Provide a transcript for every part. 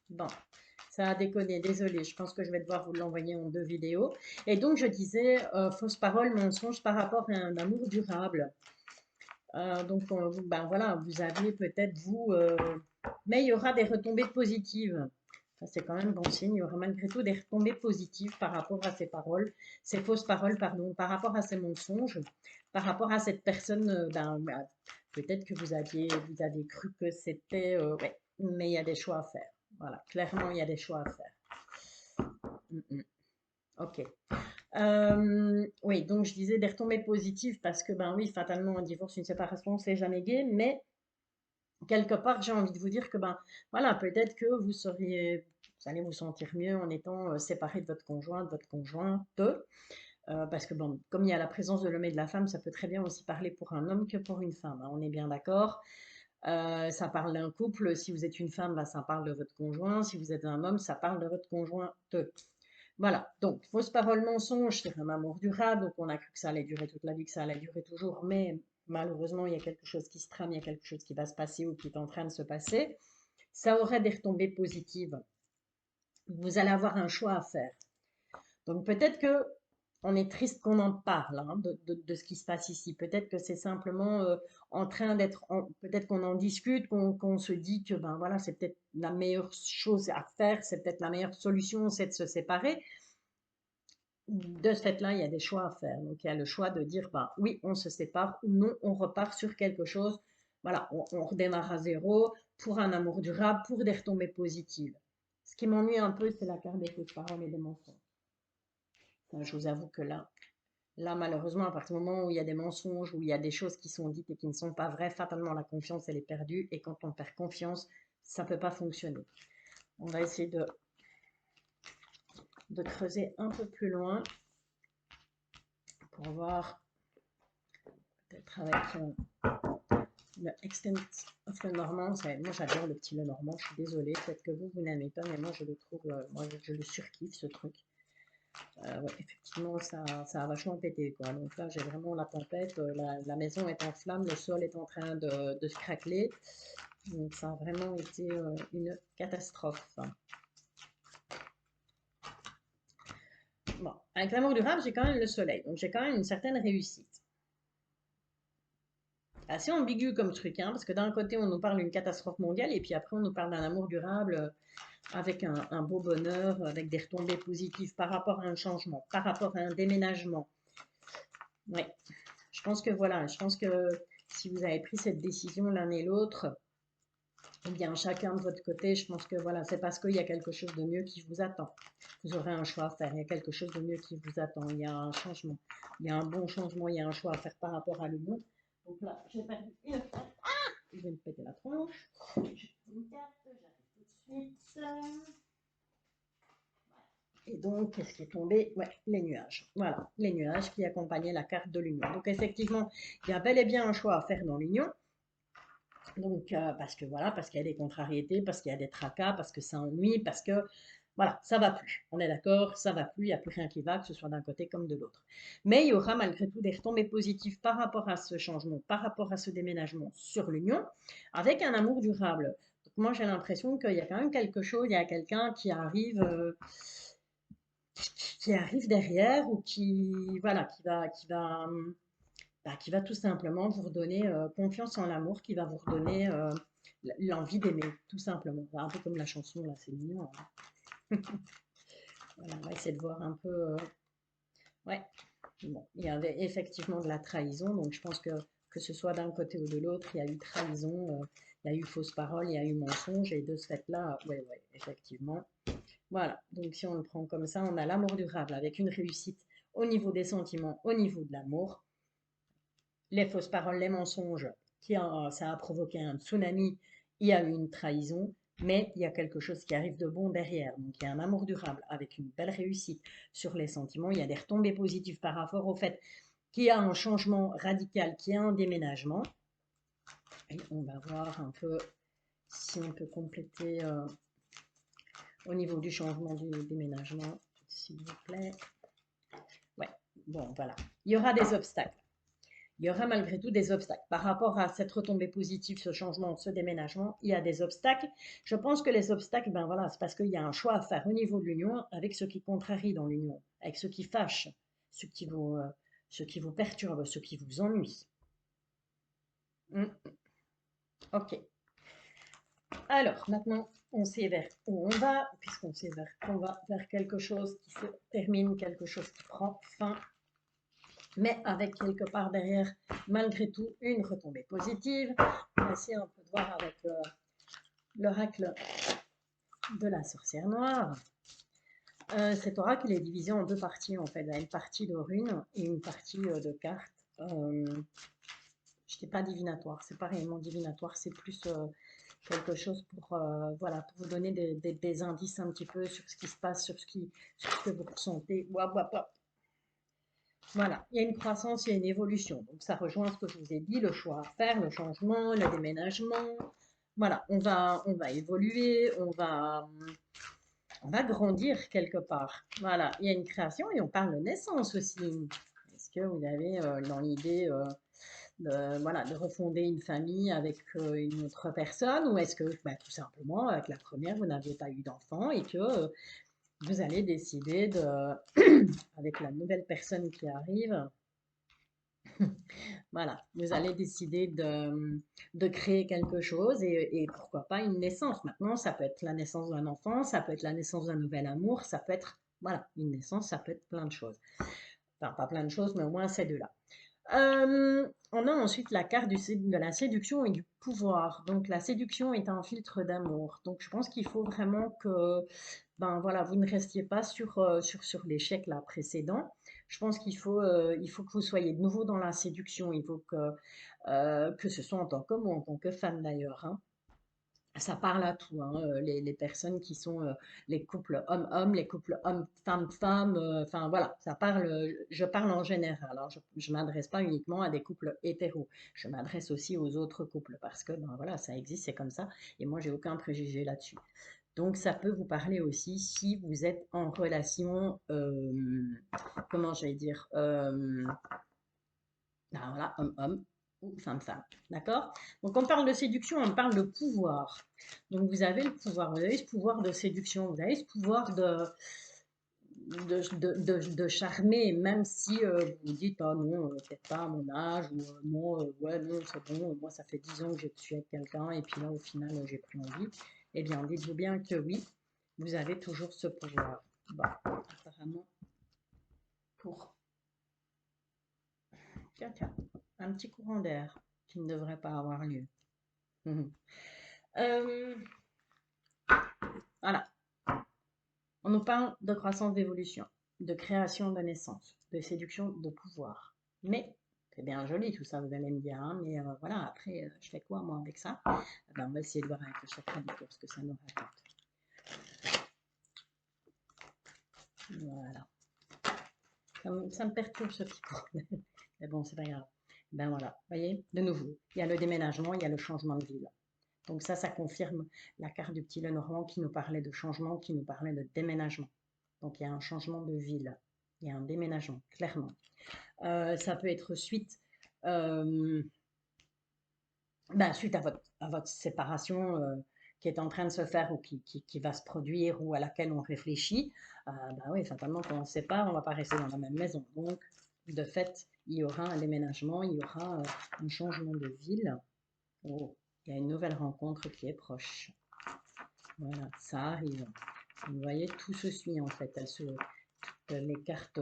Bon, ça a déconné, désolé, je pense que je vais devoir vous l'envoyer en 2 vidéos. Et donc, je disais, fausse parole, mensonge par rapport à un amour durable. Donc, ben voilà, vous avez peut-être vous, mais il y aura des retombées positives. Ça, c'est quand même bon signe. Il y aura malgré tout des retombées positives par rapport à ces paroles, ces fausses paroles, pardon, par rapport à ces mensonges, par rapport à cette personne. Ben, peut-être que vous aviez cru que c'était, ouais, mais il y a des choix à faire. Voilà, clairement, il y a des choix à faire. Mm, mm. Ok. Oui, donc je disais des retombées positives parce que, ben oui, fatalement, un divorce, une séparation, c'est jamais gai, mais quelque part, j'ai envie de vous dire que, ben voilà, peut-être que vous allez vous sentir mieux en étant séparé de votre conjoint, de votre conjointe, parce que, bon, comme il y a la présence de l'homme et de la femme, ça peut très bien aussi parler pour un homme que pour une femme, hein, on est bien d'accord. Ça parle d'un couple, si vous êtes une femme, ben, ça parle de votre conjoint, si vous êtes un homme, ça parle de votre conjoint. Voilà, donc fausse parole mensonge, c'est un amour durable, donc on a cru que ça allait durer toute la vie, que ça allait durer toujours, mais malheureusement, il y a quelque chose qui se trame, il y a quelque chose qui va se passer ou qui est en train de se passer. Ça aurait des retombées positives. Vous allez avoir un choix à faire. Donc peut-être que on est triste qu'on en parle, hein, de ce qui se passe ici. Peut-être que c'est simplement en train d'être, peut-être qu'on en discute, qu'on se dit que ben voilà, c'est peut-être la meilleure chose à faire, c'est peut-être la meilleure solution, c'est de se séparer. De ce fait-là, il y a des choix à faire. Donc, il y a le choix de dire, bah, oui, on se sépare ou non, on repart sur quelque chose. Voilà, on redémarre à zéro pour un amour durable, pour des retombées positives. Ce qui m'ennuie un peu, c'est la carte des fausses paroles et des mensonges. Ça, je vous avoue que là, malheureusement, à partir du moment où il y a des mensonges, où il y a des choses qui sont dites et qui ne sont pas vraies, fatalement, la confiance, elle est perdue. Et quand on perd confiance, ça ne peut pas fonctionner. On va essayer de creuser un peu plus loin pour voir peut-être avec le Extent of le Normand. Moi j'adore le petit le Normand, je suis désolée, peut-être que vous n'aimez pas, mais moi je le trouve, moi je le surkiffe ce truc. Ouais, effectivement, ça a vachement pété, quoi. Donc là, j'ai vraiment la tempête, la maison est en flammes, le sol est en train de se craqueler. Donc ça a vraiment été une catastrophe. Bon, avec l'amour durable, j'ai quand même le soleil, donc j'ai quand même une certaine réussite. Assez ambigu comme truc, hein, parce que d'un côté, on nous parle d'une catastrophe mondiale, et puis après, on nous parle d'un amour durable avec un beau bonheur, avec des retombées positives par rapport à un changement, par rapport à un déménagement. Oui, je pense que voilà, je pense que si vous avez pris cette décision l'un et l'autre, eh bien, chacun de votre côté, je pense que voilà, c'est parce qu'il y a quelque chose de mieux qui vous attend. Vous aurez un choix à faire, il y a quelque chose de mieux qui vous attend, il y a un changement, il y a un bon changement, il y a un choix à faire par rapport à l'union. Donc là, j'ai perdu une carte, je vais me péter la tronche. Une carte, j'arrive tout de suite. Et donc, qu'est-ce qui est tombé? Ouais, les nuages. Voilà, les nuages qui accompagnaient la carte de l'union. Donc, effectivement, il y a bel et bien un choix à faire dans l'union. Donc, parce que voilà, parce qu'il y a des contrariétés, parce qu'il y a des tracas, parce que ça ennuie, parce que voilà, ça va plus. On est d'accord, ça va plus, il n'y a plus rien qui va, que ce soit d'un côté comme de l'autre. Mais il y aura malgré tout des retombées positives par rapport à ce changement, par rapport à ce déménagement sur l'union, avec un amour durable. Donc, moi, j'ai l'impression qu'il y a quand même quelque chose, il y a quelqu'un qui arrive derrière ou qui, voilà, qui va tout simplement vous redonner confiance en l'amour, qui va vous redonner l'envie d'aimer, tout simplement. Un peu comme la chanson, là, c'est mignon, hein. Voilà, on va essayer de voir un peu. Ouais, bon, il y avait effectivement de la trahison, donc je pense que ce soit d'un côté ou de l'autre, il y a eu trahison, il y a eu fausse parole, il y a eu mensonge, et de ce fait-là, ouais, ouais, effectivement. Voilà, donc si on le prend comme ça, on a l'amour durable avec une réussite au niveau des sentiments, au niveau de l'amour. Les fausses paroles, les mensonges, ça a provoqué un tsunami, il y a eu une trahison, mais il y a quelque chose qui arrive de bon derrière. Donc il y a un amour durable avec une belle réussite sur les sentiments, il y a des retombées positives par rapport au fait qu'il y a un changement radical, qu'il y a un déménagement. Et on va voir un peu si on peut compléter au niveau du changement du déménagement, s'il vous plaît. Ouais, bon, voilà. Il y aura des obstacles. il y aura malgré tout des obstacles. Par rapport à cette retombée positive, ce changement, ce déménagement, il y a des obstacles. Je pense que les obstacles, ben voilà, c'est parce qu'il y a un choix à faire au niveau de l'union avec ceux qui contrarient dans l'union, avec ceux qui fâchent, ceux qui vous perturbent, ceux qui vous ennuient. Hmm, ok. Alors, maintenant, on sait vers où on va, puisqu'on sait vers on va vers quelque chose qui se termine, quelque chose qui prend fin, mais avec quelque part derrière, malgré tout, une retombée positive. On va essayer un peu de voir avec l'oracle de la sorcière noire. Cet oracle est divisé en deux parties, en fait. Il y a une partie de runes et une partie de cartes. Je n'étais pas divinatoire, c'est pas réellement divinatoire, c'est plus quelque chose pour, voilà, pour vous donner des indices un petit peu sur ce qui se passe, sur ce que vous ressentez. Wap, wap, wap. Voilà, il y a une croissance, il y a une évolution. Donc ça rejoint ce que je vous ai dit, le choix à faire, le changement, le déménagement. Voilà, on va évoluer, on va grandir quelque part. Voilà, il y a une création et on parle de naissance aussi. Est-ce que vous avez dans l'idée voilà, de refonder une famille avec une autre personne ou est-ce que bah, tout simplement avec la première vous n'aviez pas eu d'enfant et que vous allez décider de, avec la nouvelle personne qui arrive, voilà, vous allez décider de créer quelque chose et pourquoi pas une naissance. Maintenant, ça peut être la naissance d'un enfant, ça peut être la naissance d'un nouvel amour, ça peut être, voilà, une naissance, ça peut être plein de choses. Enfin, pas plein de choses, mais au moins ces deux-là. On a ensuite la carte de la séduction et du pouvoir. Donc la séduction est un filtre d'amour. Donc je pense qu'il faut vraiment que ben voilà, vous ne restiez pas sur l'échec là précédent. Je pense il faut que vous soyez de nouveau dans la séduction. Il faut que ce soit en tant qu'homme ou en tant que femme d'ailleurs, hein. Ça parle à tout, hein, les personnes qui sont les couples homme-homme, les couples homme-femme-femme, enfin voilà, ça parle, je parle en général. Alors, je ne m'adresse pas uniquement à des couples hétéros, je m'adresse aussi aux autres couples parce que ben, voilà, ça existe, c'est comme ça, et moi j'ai aucun préjugé là-dessus. Donc ça peut vous parler aussi si vous êtes en relation, comment j'allais dire, ben voilà, homme-homme ou femme-femme. D'accord? Donc, on parle de séduction, on parle de pouvoir. Donc, vous avez le pouvoir, vous avez ce pouvoir de séduction, vous avez ce pouvoir de charmer, même si vous dites, ah non, peut-être pas à mon âge, ou non, ouais, non, c'est bon, moi, ça fait 10 ans que je suis avec quelqu'un, et puis là, au final, j'ai plus envie. Eh bien, dites-vous bien que oui, vous avez toujours ce pouvoir. Bon, apparemment, pour tiens, tiens, un petit courant d'air qui ne devrait pas avoir lieu. Euh, voilà, on nous parle de croissance d'évolution, de création de naissance, de séduction de pouvoir. Mais c'est bien joli tout ça, vous allez me dire, hein, mais voilà, après, je fais quoi moi avec ça? Eh ben, on va essayer de voir avec le chakra du cœur ce que ça nous raconte. Voilà. Ça me perturbe ce petit courant. Mais bon, c'est pas grave. Ben voilà, vous voyez, de nouveau, il y a le déménagement, il y a le changement de ville. Donc ça confirme la carte du petit Lenormand qui nous parlait de changement, qui nous parlait de déménagement. Donc il y a un changement de ville, il y a un déménagement, clairement. Ça peut être suite, suite à votre séparation qui est en train de se faire ou qui va se produire ou à laquelle on réfléchit. Oui, fatalement, quand on se sépare, on ne va pas rester dans la même maison. Donc, de fait, il y aura un déménagement, il y aura un changement de ville. Oh, il y a une nouvelle rencontre qui est proche. Voilà, ça arrive. Vous voyez, tout se suit en fait. Les cartes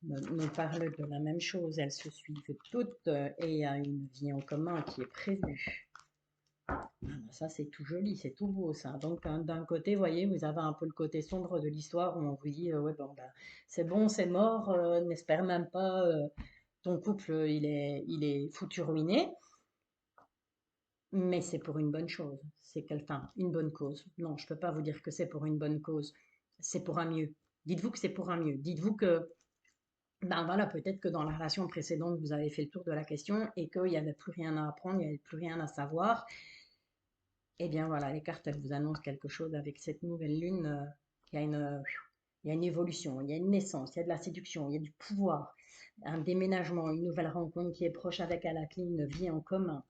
nous parlent de la même chose. Elles se suivent toutes et il y a une vie en commun qui est prévue. Ça, c'est tout joli, c'est tout beau ça. Donc, d'un côté, vous voyez, vous avez un peu le côté sombre de l'histoire où on vous dit, ouais, c'est bon, c'est mort, n'espère même pas, ton couple, il est foutu ruiné. Mais c'est pour une bonne chose. Enfin, une bonne cause. Non, je ne peux pas vous dire que c'est pour une bonne cause. C'est pour un mieux. Dites-vous que c'est pour un mieux. Dites-vous que, ben voilà, peut-être que dans la relation précédente, vous avez fait le tour de la question et qu'il n'y avait plus rien à apprendre, il n'y avait plus rien à savoir. Eh bien voilà, les cartes, elles vous annoncent quelque chose avec cette nouvelle lune. Il y a une évolution, il y a une naissance, il y a de la séduction, il y a du pouvoir. un déménagement, une nouvelle rencontre qui est proche avec à la clé, une vie en commun.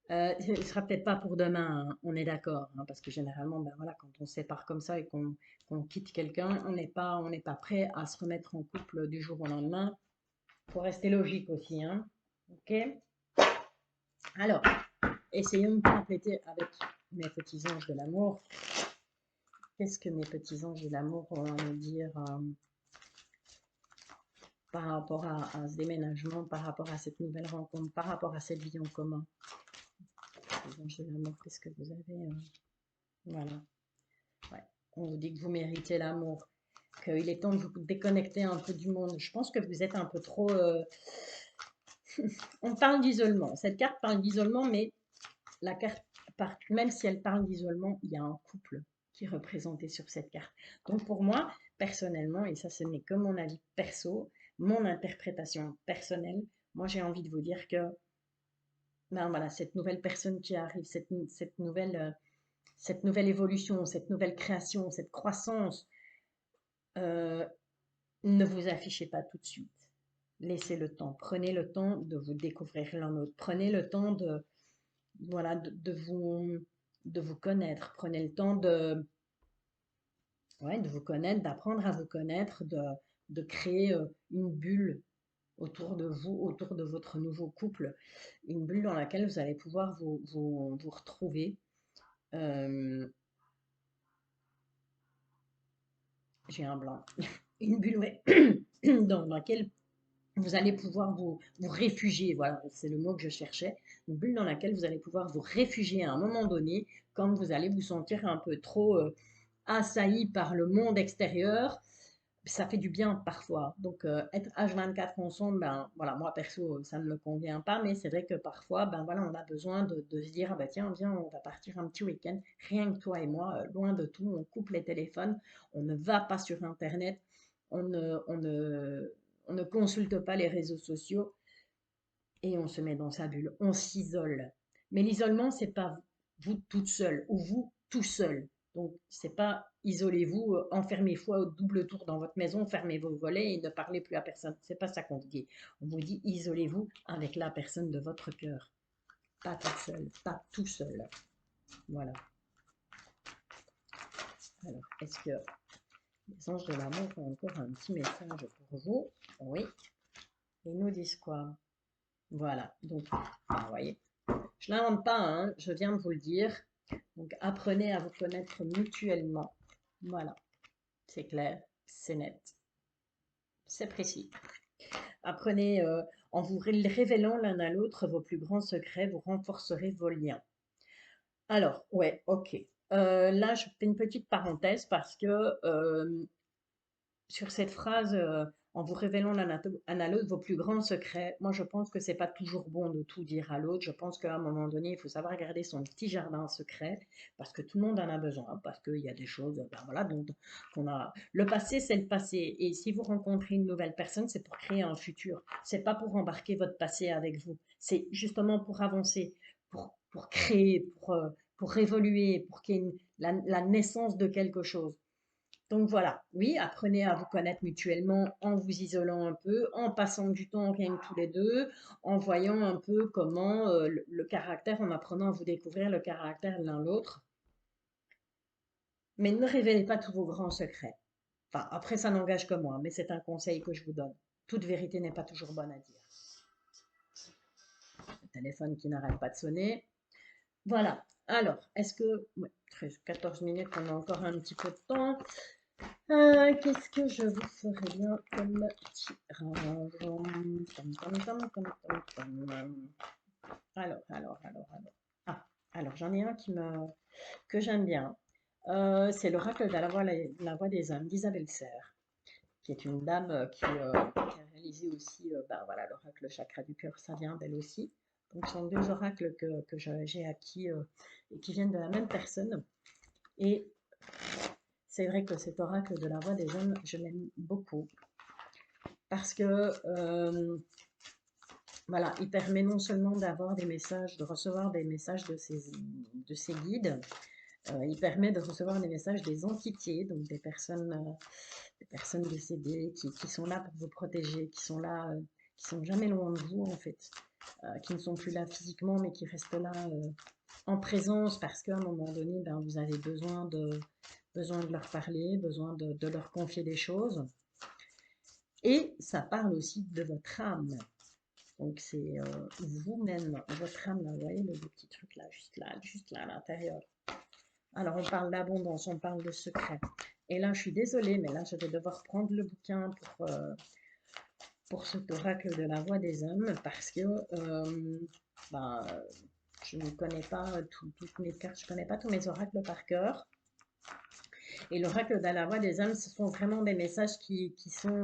Ce ne sera peut-être pas pour demain, hein, on est d'accord, hein, parce que généralement, ben voilà, quand on se sépare comme ça et qu'on quitte quelqu'un, on n'est pas prêt à se remettre en couple du jour au lendemain. Il faut rester logique aussi, hein. Ok? Alors, essayons de compléter avec mes petits anges de l'amour. Qu'est-ce que mes petits anges de l'amour ont à nous dire par rapport à ce déménagement, par rapport à cette nouvelle rencontre, par rapport à cette vie en commun? Les anges de l'amour, qu'est-ce que vous avez voilà. Ouais. On vous dit que vous méritez l'amour, qu'il est temps de vous déconnecter un peu du monde. Je pense que vous êtes un peu trop... On parle d'isolement. Cette carte parle d'isolement, mais la carte, même si elle parle d'isolement, il y a un couple qui est représenté sur cette carte. Donc pour moi, personnellement, et ça ce n'est que mon avis perso, mon interprétation personnelle, moi j'ai envie de vous dire que ben voilà, cette nouvelle personne qui arrive, cette nouvelle évolution, cette nouvelle création, cette croissance, euh, ne vous affichez pas tout de suite. Laissez le temps. Prenez le temps de vous découvrir l'un l'autre. Prenez le temps de, voilà, de vous connaître. Prenez le temps ouais, de vous connaître, d'apprendre à vous connaître, de créer une bulle autour de vous, autour de votre nouveau couple. Une bulle dans laquelle vous allez pouvoir vous retrouver. Euh, j'ai un blanc. Une bulle, ouais, dans laquelle vous allez pouvoir vous réfugier, voilà, c'est le mot que je cherchais, une bulle dans laquelle vous allez pouvoir vous réfugier à un moment donné, quand vous allez vous sentir un peu trop assailli par le monde extérieur, ça fait du bien parfois. Donc être H24 ensemble, ben voilà, moi perso, ça ne me convient pas, mais c'est vrai que parfois, ben voilà, on a besoin de se dire, ah ben tiens, viens, on va partir un petit week-end, rien que toi et moi, loin de tout, on coupe les téléphones, on ne va pas sur Internet, on ne, on ne, on ne consulte pas les réseaux sociaux et on se met dans sa bulle, on s'isole. Mais l'isolement, c'est pas vous toute seule ou vous tout seul. Donc, c'est pas isolez-vous, enfermez-vous au double tour dans votre maison, fermez vos volets et ne parlez plus à personne. C'est pas ça qu'on vous dit. On vous dit isolez-vous avec la personne de votre cœur. Pas toute seule, pas tout seul. Voilà. Alors, est-ce que les anges de l'amour ont encore un petit message pour vous? Oui. Ils nous disent quoi? Voilà. Donc, vous voyez, je n'invente pas, hein, je viens de vous le dire. Donc, apprenez à vous connaître mutuellement. Voilà, c'est clair, c'est net, c'est précis. Apprenez, en vous révélant l'un à l'autre vos plus grands secrets, vous renforcerez vos liens. Alors, ouais, ok. Là, je fais une petite parenthèse parce que sur cette phrase, en vous révélant l'un à l'autre vos plus grands secrets, moi je pense que c'est pas toujours bon de tout dire à l'autre. Je pense qu'à un moment donné, il faut savoir garder son petit jardin secret parce que tout le monde en a besoin, parce qu'il y a des choses, ben voilà, donc qu'on a. Le passé, c'est le passé, et si vous rencontrez une nouvelle personne, c'est pour créer un futur. C'est pas pour embarquer votre passé avec vous. C'est justement pour avancer, pour créer, pour évoluer, pour qu'il y ait la naissance de quelque chose. Donc voilà, oui, apprenez à vous connaître mutuellement en vous isolant un peu, en passant du temps rien que tous les deux, en voyant un peu comment le caractère, en apprenant à vous découvrir le caractère l'un l'autre. Mais ne révélez pas tous vos grands secrets. Enfin, après, ça n'engage que moi, mais c'est un conseil que je vous donne. Toute vérité n'est pas toujours bonne à dire. Le téléphone qui n'arrête pas de sonner. Voilà. Alors, est-ce que... Ouais, 13, 14 minutes, on a encore un petit peu de temps. Qu'est-ce que je vous ferai bien comme tirage? Alors. Alors, j'en ai un que j'aime bien. C'est l'oracle de la voix des âmes d'Isabelle Serre, qui est une dame qui a réalisé aussi ben voilà, l'oracle chakra du cœur, ça vient d'elle aussi. Donc, ce sont deux oracles que j'ai acquis et qui viennent de la même personne. Et c'est vrai que cet oracle de la voix des âmes, je l'aime beaucoup parce que voilà, il permet non seulement d'avoir des messages, de recevoir des messages de ses guides, il permet de recevoir des messages des entités, donc des personnes des personnes décédées qui sont là pour vous protéger, qui sont là, qui sont jamais loin de vous en fait, qui ne sont plus là physiquement mais qui restent là en présence parce qu'à un moment donné, ben, vous avez besoin de leur parler, besoin de leur confier des choses. Et ça parle aussi de votre âme. Donc c'est vous-même, votre âme, là, vous voyez le petit truc là, à l'intérieur. Alors on parle d'abondance, on parle de secret. Et là, je suis désolée, mais là, je vais devoir prendre le bouquin pour cet oracle de la voix des hommes parce que ben, je ne connais pas toutes mes cartes, je ne connais pas tous mes oracles par cœur. Et l'oracle de la voix des hommes, ce sont vraiment des messages qui sont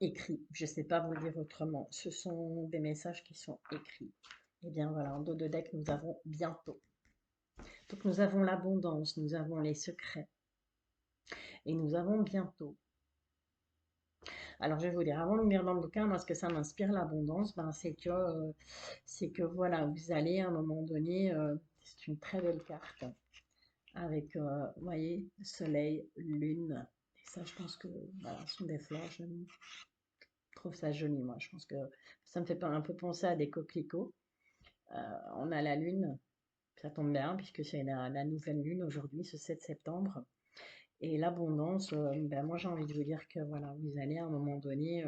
écrits. Je ne sais pas vous le dire autrement. Ce sont des messages qui sont écrits. Et bien voilà, en dos de deck, nous avons bientôt. Donc nous avons l'abondance, nous avons les secrets. Et nous avons bientôt. Alors je vais vous dire, avant de lire dans le bouquin, moi ce que ça m'inspire l'abondance, ben, c'est que voilà, vous allez à un moment donné, c'est une très belle carte, avec, vous voyez, soleil, lune. Et ça, je pense que voilà, ce sont des fleurs, je trouve ça joli, moi. Je pense que ça me fait un peu penser à des coquelicots. On a la lune, ça tombe bien, puisque c'est la nouvelle lune aujourd'hui, ce 7 septembre. Et l'abondance, ben moi j'ai envie de vous dire que voilà, vous allez à un moment donné,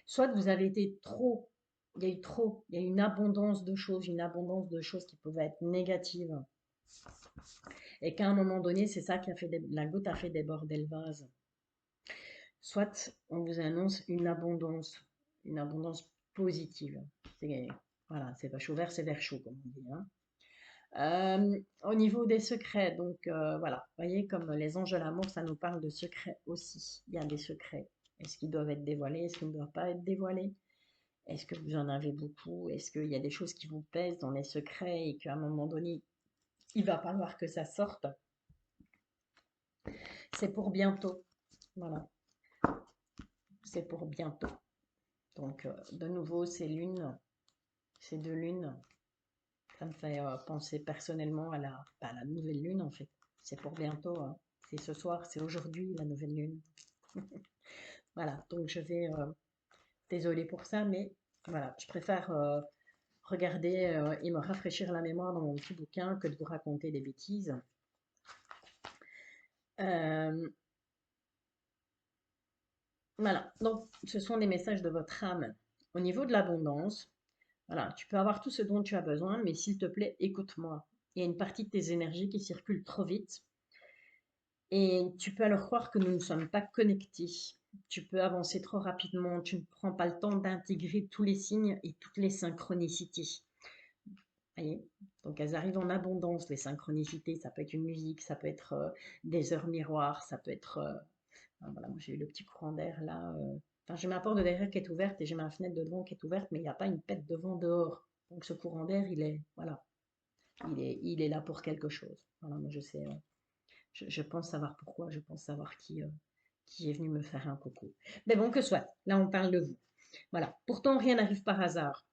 soit vous avez été trop, il y a une abondance de choses, qui pouvaient être négatives, et qu'à un moment donné, c'est ça qui a fait la goutte a fait déborder le vase. Soit on vous annonce une abondance positive. Voilà, c'est pas chaud vert, c'est vert chaud, comme on dit, hein. Au niveau des secrets, donc voilà, vous voyez, comme les anges de l'amour, ça nous parle de secrets aussi. Il y a des secrets. Est-ce qu'ils doivent être dévoilés? Est-ce qu'ils ne doivent pas être dévoilés? Est-ce que vous en avez beaucoup? Est-ce qu'il y a des choses qui vous pèsent dans les secrets et qu'à un moment donné, il va falloir que ça sorte? C'est pour bientôt. Voilà, c'est pour bientôt. Donc, de nouveau, c'est lune, c'est deux lunes. Ça me fait penser personnellement à la nouvelle lune, en fait. C'est pour bientôt, hein. C'est ce soir, c'est aujourd'hui, la nouvelle lune. Voilà, donc je vais... désolée pour ça, mais voilà, je préfère regarder et me rafraîchir la mémoire dans mon petit bouquin que de vous raconter des bêtises. Voilà, donc ce sont des messages de votre âme. Au niveau de l'abondance, voilà, tu peux avoir tout ce dont tu as besoin, mais s'il te plaît, écoute-moi. Il y a une partie de tes énergies qui circulent trop vite et tu peux alors croire que nous ne sommes pas connectés. Tu peux avancer trop rapidement, tu ne prends pas le temps d'intégrer tous les signes et toutes les synchronicités. Voyez, donc elles arrivent en abondance, les synchronicités. Ça peut être une musique, ça peut être des heures miroirs, ça peut être... voilà, moi j'ai eu le petit courant d'air là. Enfin, j'ai ma porte de derrière qui est ouverte et j'ai ma fenêtre de devant qui est ouverte, mais il n'y a pas une pète de vent dehors. Donc ce courant d'air, voilà, il est là pour quelque chose. Voilà, moi je sais, je pense savoir pourquoi, je pense savoir qui est venu me faire un coucou. Mais bon, que soit, là on parle de vous. Voilà, pourtant rien n'arrive par hasard.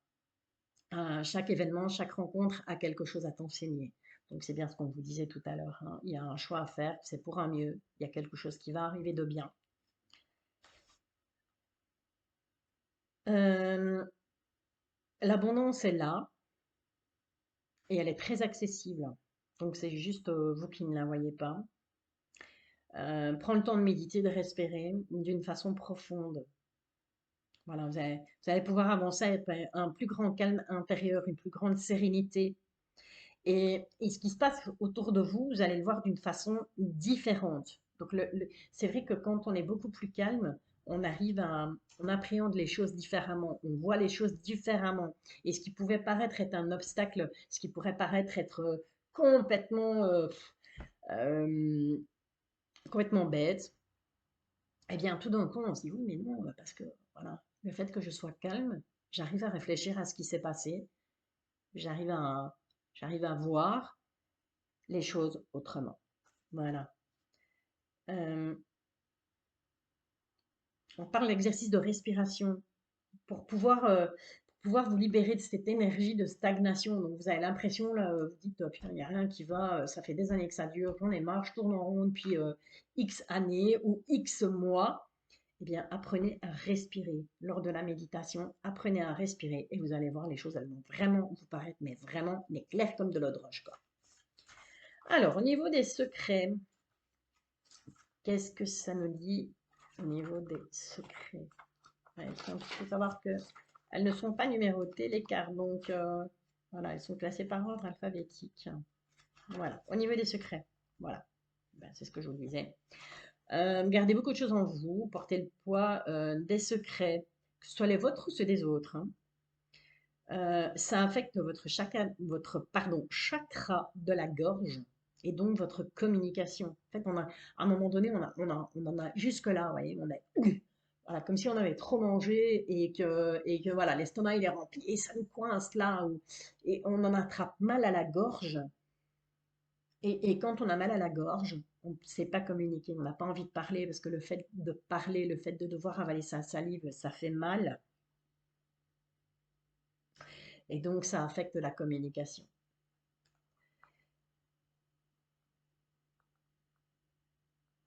Chaque événement, chaque rencontre a quelque chose à t'enseigner. Donc c'est bien ce qu'on vous disait tout à l'heure, hein. Il y a un choix à faire, c'est pour un mieux. Il y a quelque chose qui va arriver de bien. L'abondance est là et elle est très accessible. Donc c'est juste vous qui ne la voyez pas. Prends le temps de méditer, de respirer d'une façon profonde. Voilà, vous allez pouvoir avancer avec un plus grand calme intérieur, une plus grande sérénité. Et ce qui se passe autour de vous, vous allez le voir d'une façon différente. Donc, c'est vrai que quand on est beaucoup plus calme, on appréhende les choses différemment, on voit les choses différemment. Et ce qui pouvait paraître être un obstacle, ce qui pourrait paraître être complètement, euh, complètement bête, eh bien, tout d'un coup, on se dit oui, mais non, parce que voilà, le fait que je sois calme, j'arrive à réfléchir à ce qui s'est passé, j'arrive à, j'arrive à voir les choses autrement. Voilà. Euh, on parle d'exercice de respiration pour pouvoir pouvoir vous libérer de cette énergie de stagnation. Donc, vous avez l'impression, là, vous dites, putain, il n'y a rien qui va, ça fait des années que ça dure, j'en ai marre, je tourne en rond depuis X années ou X mois. Eh bien, apprenez à respirer lors de la méditation. Apprenez à respirer et vous allez voir, les choses, elles vont vraiment vous paraître, mais vraiment, mais claires comme de l'eau de roche, quoi. Alors, au niveau des secrets, qu'est-ce que ça nous dit au niveau des secrets? Ouais, il faut savoir que elles ne sont pas numérotées, les cartes, donc voilà, elles sont classées par ordre alphabétique. Voilà, au niveau des secrets, voilà, ben, c'est ce que je vous disais. Gardez beaucoup de choses en vous, portez le poids des secrets, que ce soit les vôtres ou ceux des autres, hein. Ça affecte votre chakra de la gorge et donc votre communication. En fait, à un moment donné, on en a jusque-là, vous voyez, voilà, comme si on avait trop mangé et que voilà, l'estomac il est rempli et ça nous coince là, et on en attrape mal à la gorge. Et quand on a mal à la gorge, on ne sait pas communiquer, on n'a pas envie de parler parce que le fait de parler, le fait de devoir avaler sa salive, ça fait mal. Et donc, ça affecte la communication.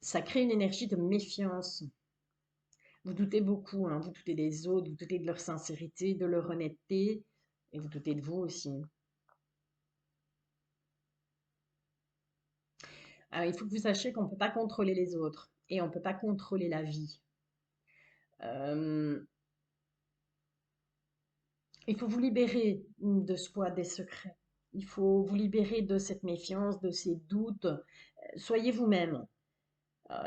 Ça crée une énergie de méfiance. Vous doutez beaucoup, hein, vous doutez des autres, vous doutez de leur sincérité, de leur honnêteté, et vous doutez de vous aussi. Alors, il faut que vous sachiez qu'on ne peut pas contrôler les autres et on ne peut pas contrôler la vie. Euh, il faut vous libérer de soi, des secrets. Il faut vous libérer de cette méfiance, de ces doutes. Soyez vous-même.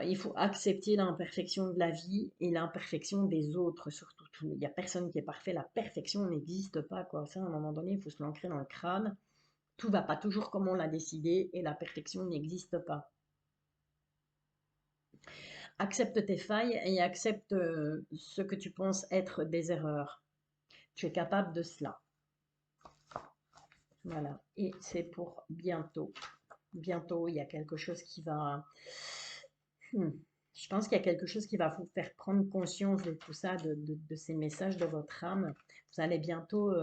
Il faut accepter l'imperfection de la vie et l'imperfection des autres surtout. Il n'y a personne qui est parfait. La perfection n'existe pas, quoi. Ça, à un moment donné, il faut se l'ancrer dans le crâne. Tout va pas toujours comme on l'a décidé et la perfection n'existe pas. Accepte tes failles et accepte ce que tu penses être des erreurs. Tu es capable de cela. Voilà. Et c'est pour bientôt. Bientôt, il y a quelque chose qui va... Hmm. Je pense qu'il y a quelque chose qui va vous faire prendre conscience de tout ça, de ces messages de votre âme. Vous allez bientôt...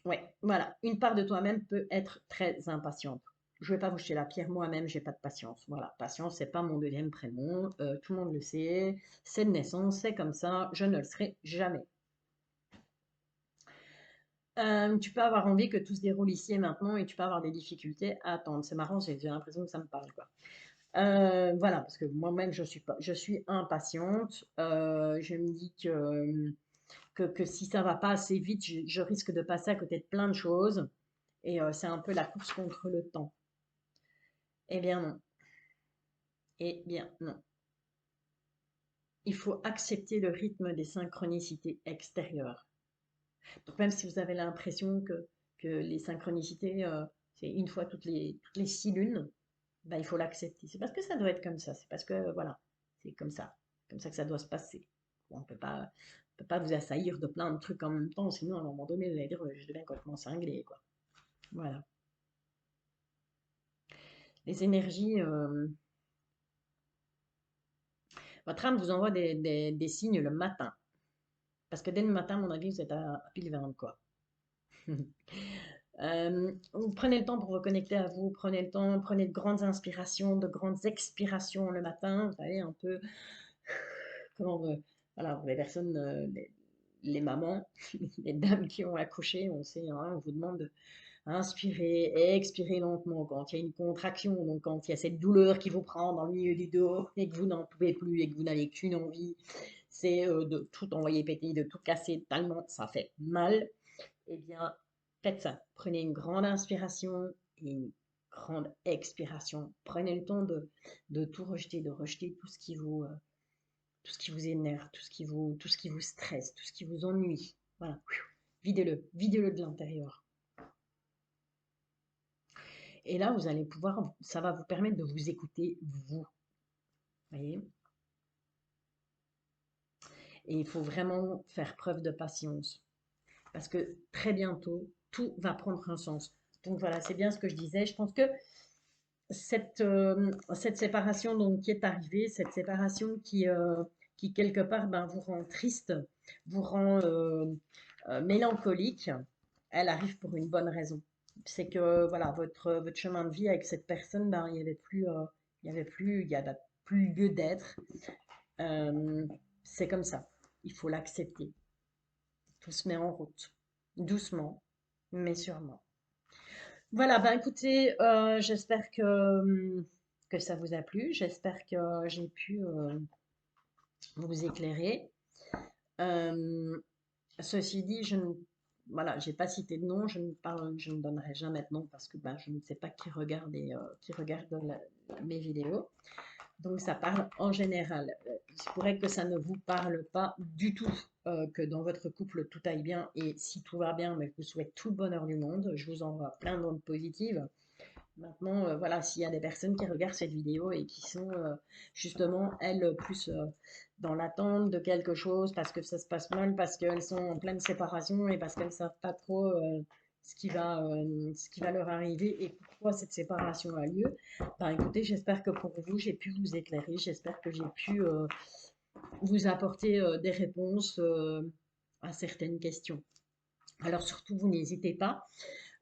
Ouais, voilà. Une part de toi-même peut être très impatiente. Je ne vais pas vous jeter la pierre, moi-même, j'ai pas de patience. Voilà, patience, c'est pas mon deuxième prénom. Tout le monde le sait. C'est de naissance, c'est comme ça. Je ne le serai jamais. Tu peux avoir envie que tout se déroule ici et maintenant et tu peux avoir des difficultés à attendre. C'est marrant, j'ai l'impression que ça me parle, quoi. Voilà, parce que moi-même, je suis impatiente. Je me dis que si ça va pas assez vite, je risque de passer à côté de plein de choses. Et c'est un peu la course contre le temps. Eh bien non. Eh bien non. Il faut accepter le rythme des synchronicités extérieures. Donc même si vous avez l'impression que les synchronicités, c'est une fois toutes les 6 lunes, ben, il faut l'accepter. C'est parce que ça doit être comme ça. C'est parce que, voilà, c'est comme ça. Comme ça que ça doit se passer. On ne peut pas vous assaillir de plein de trucs en même temps, sinon à un moment donné, vous allez dire, je deviens complètement cinglé, quoi. Voilà. Les énergies, votre âme vous envoie des signes le matin. Parce que dès le matin, à mon avis, vous êtes à pile 20, quoi. Vous prenez le temps pour vous connecter à vous, prenez le temps, prenez de grandes inspirations, de grandes expirations le matin, vous savez, un peu, comment, voilà, les personnes, les mamans, les dames qui ont accouché, on sait, hein, on vous demande d'inspirer et expirer lentement quand il y a une contraction, donc quand il y a cette douleur qui vous prend dans le milieu du dos et que vous n'en pouvez plus et que vous n'avez qu'une envie, c'est de tout envoyer péter, de tout casser tellement ça fait mal. Eh bien, faites ça. Prenez une grande inspiration et une grande expiration. Prenez le temps de tout rejeter, de rejeter tout ce qui vous énerve, tout ce qui vous stresse, tout ce qui vous ennuie. Voilà. Videz-le, videz-le de l'intérieur. Et là, vous allez pouvoir, ça va vous permettre de vous écouter, vous. Voyez? Et il faut vraiment faire preuve de patience. Parce que très bientôt, tout va prendre un sens. Donc voilà, c'est bien ce que je disais. Je pense que cette séparation donc, qui est arrivée, cette séparation qui quelque part ben, vous rend triste, vous rend mélancolique, elle arrive pour une bonne raison. C'est que voilà, votre chemin de vie avec cette personne, ben, il y a plus lieu d'être. Euh, c'est comme ça. Il faut l'accepter. Tout se met en route. Doucement, mais sûrement. Voilà, ben écoutez, j'espère que ça vous a plu. J'espère que j'ai pu vous éclairer. Euh, Ceci dit, voilà, j'ai pas cité de nom, je ne donnerai jamais de nom parce que ben, je ne sais pas qui regarde mes vidéos. Donc ça parle en général. Il se pourrait que ça ne vous parle pas du tout, que dans votre couple tout aille bien et si tout va bien, mais je vous souhaite tout le bonheur du monde. Je vous envoie plein d'ondes positives. Maintenant, voilà, s'il y a des personnes qui regardent cette vidéo et qui sont justement, elles, plus dans l'attente de quelque chose, parce que ça se passe mal, parce qu'elles sont en pleine séparation et parce qu'elles ne savent pas trop ce qui va leur arriver et pourquoi cette séparation a lieu, ben, écoutez, j'espère que pour vous, j'ai pu vous éclairer, j'espère que j'ai pu vous apporter des réponses à certaines questions. Alors surtout, vous n'hésitez pas.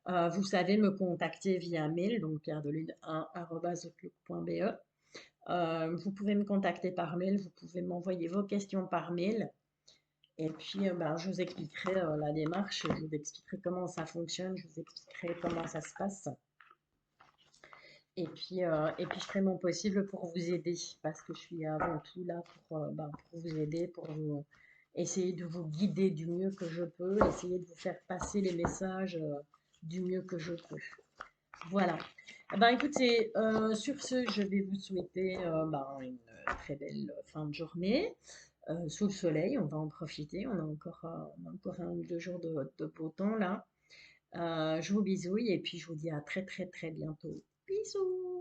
Vous savez me contacter via mail, donc pierredelune1@outlook.be. Vous pouvez me contacter par mail, vous pouvez m'envoyer vos questions par mail. Et puis, ben, je vous expliquerai la démarche, je vous expliquerai comment ça fonctionne, je vous expliquerai comment ça se passe. Et puis je ferai mon possible pour vous aider, parce que je suis avant tout là ben, pour vous aider, pour vous essayer de vous guider du mieux que je peux, essayer de vous faire passer les messages du mieux que je peux. Voilà. Eh ben, écoutez, sur ce, je vais vous souhaiter ben, une très belle fin de journée. Sous le soleil, on va en profiter. On a encore 1 ou 2 jours de beau temps là. Je vous bisouille et puis je vous dis à très très très bientôt. Bisous!